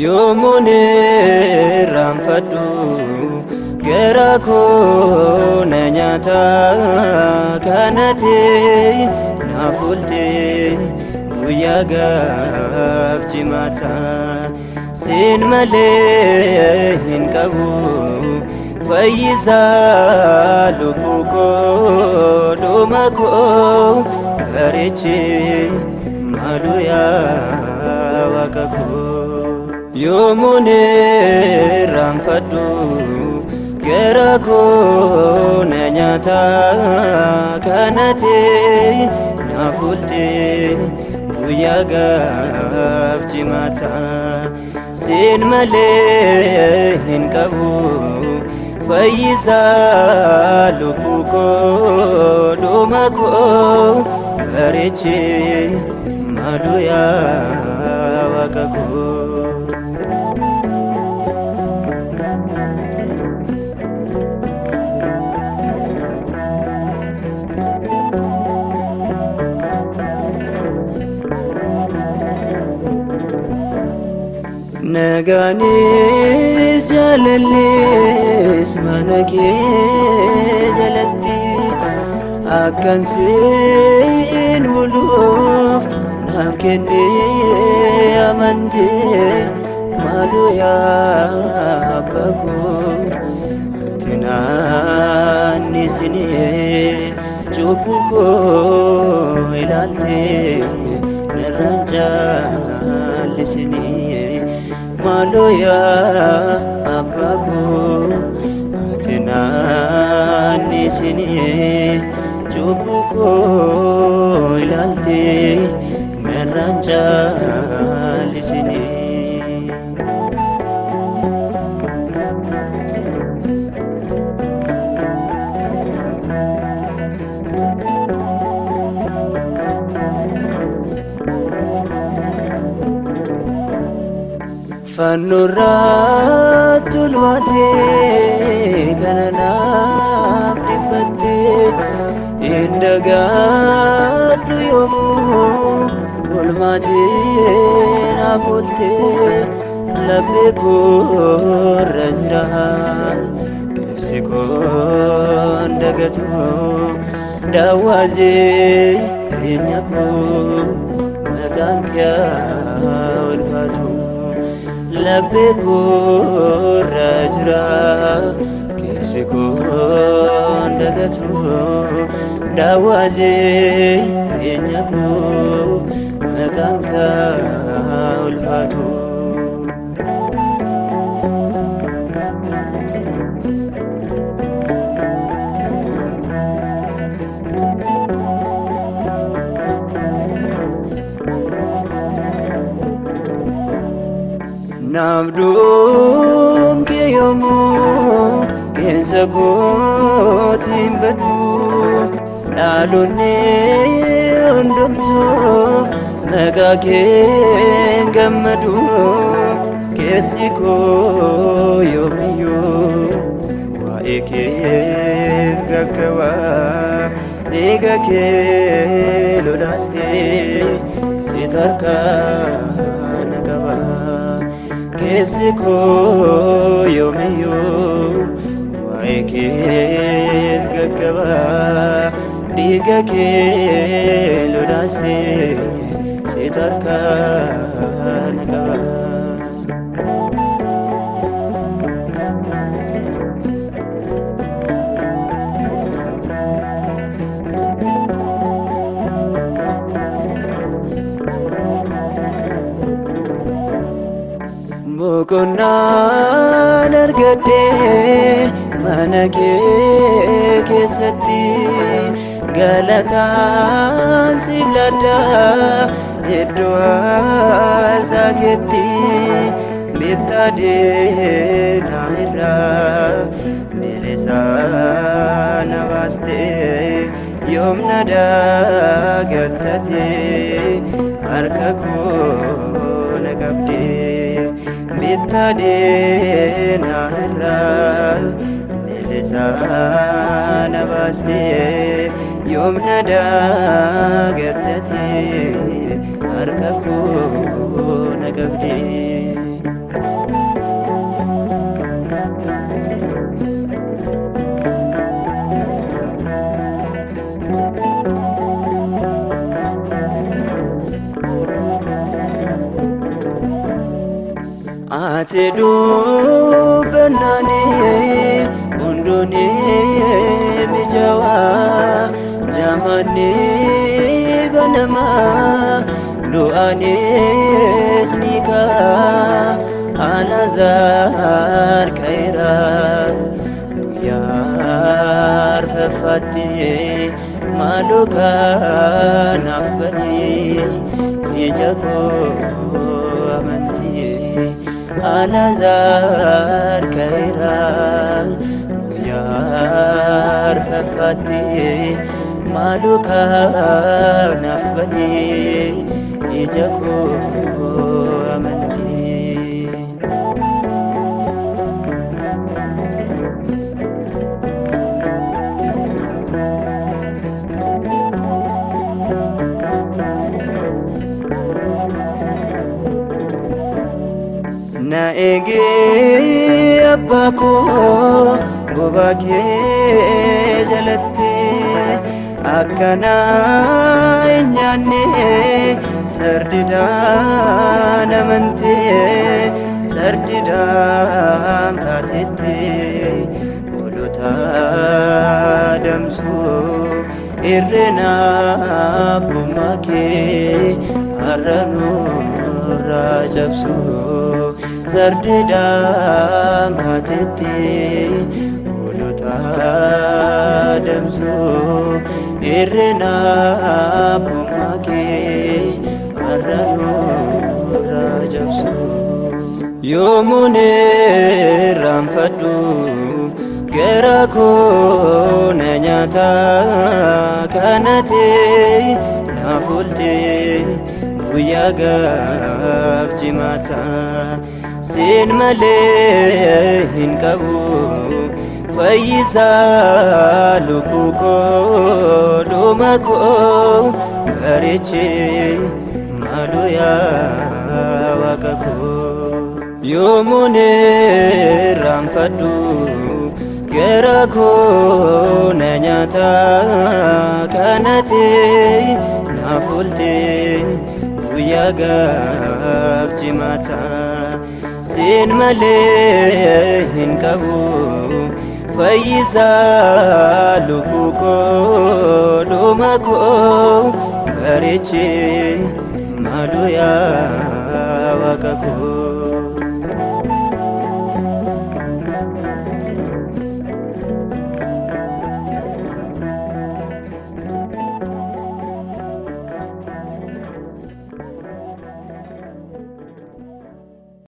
Yoomuni raanfadhu gara koo na nyaata kanatti naaf oolte guyyaa gaabjimaata siin malee hin qabu fayyisaa lubbuu koo dhuma koo bareechi maaloo yaa waaqa koo. Yoomuni raanfadhu gara koo na nyaata kanatti naaf oolte guyyaa gaabjimaata siin malee hin qabu fayyisaa lubbuu koo dhuma koo bareechi maaloo yaa waaqa koo. Nagaanis jaalallis mana kee jalatti akkan siin buluuf naaf kennee amantee maaloo yaa abbaa koo ati naannisinee cubbuu koo ilaaltee narraan caallisinee maaloo yaa abbaa koo ati naannisinee cubbuu koo ilaaltee narraan caallisinee. Fannoorratti ulfaatee kana naaf dhiphattee hin dagaadhu yoomuu olmaatee naaf ooltee laphee koorra jira keessi koon dagatu daawwaatee jireenya koo maqaan kee ulfaatu. Laphee koorra jira keessi koon dagatu daawwaatee jireenya koo maqaan kee ulfaatu. Naabduun kee yoomuu keessa kootiin badu dhaloonni hundumtuu maqaa kee gammadu keessi koo yoomiyyuu waa'ee kee gaggaba dhiiga kee lolaastee siit harkaan qaba. Keessi koo yoomiyyuu waa'ee kee gaggaba dhiiga kee lolaastee siit harkaan qaba. Boqonnaan argadhee mana kee keessatti galataan siif ladha iddoo aasaa keetti bittaa deena irraa milisaa na baastee yoomna dagattatee harka koo na qabdee. Bittaa deena irraa milisaa na baastee yoomna dagattatee harka koo na qabdee. ati dubbannani hunduni mijawa jamanni banama du'anis nika Alazar kaira Yar fafati maluka nafbani Ijako amanti Alazar kaira Yar fafati maluka nafbani Ijako amanti Na ege abbako gobake jalatti akkana nyaanne sardiidhaan amante sardiidhaan kaatette hoolota damsu irreena abbummaa kee har'aanurra cabsu sardiidhaan kaatette hoolota damsu irreena abbummaa kee har'aanurra cabsu yoomuun irraanfadhu gara koo na nyaata kanate naaf oolte guyyaa gaaf jimaata siin malee hin qabu fayyisaa lubbuu koo dhuma koo bareeche maaloo yaa waaqa koo yoomuun irraanfadhu gara koo na nyaata kanate naaf oolte guyyaa gaaf jimaata siin malee hin qabu fayyisaa lubbuu koo dhuma koo bareeche maaloo yaa waaqa koo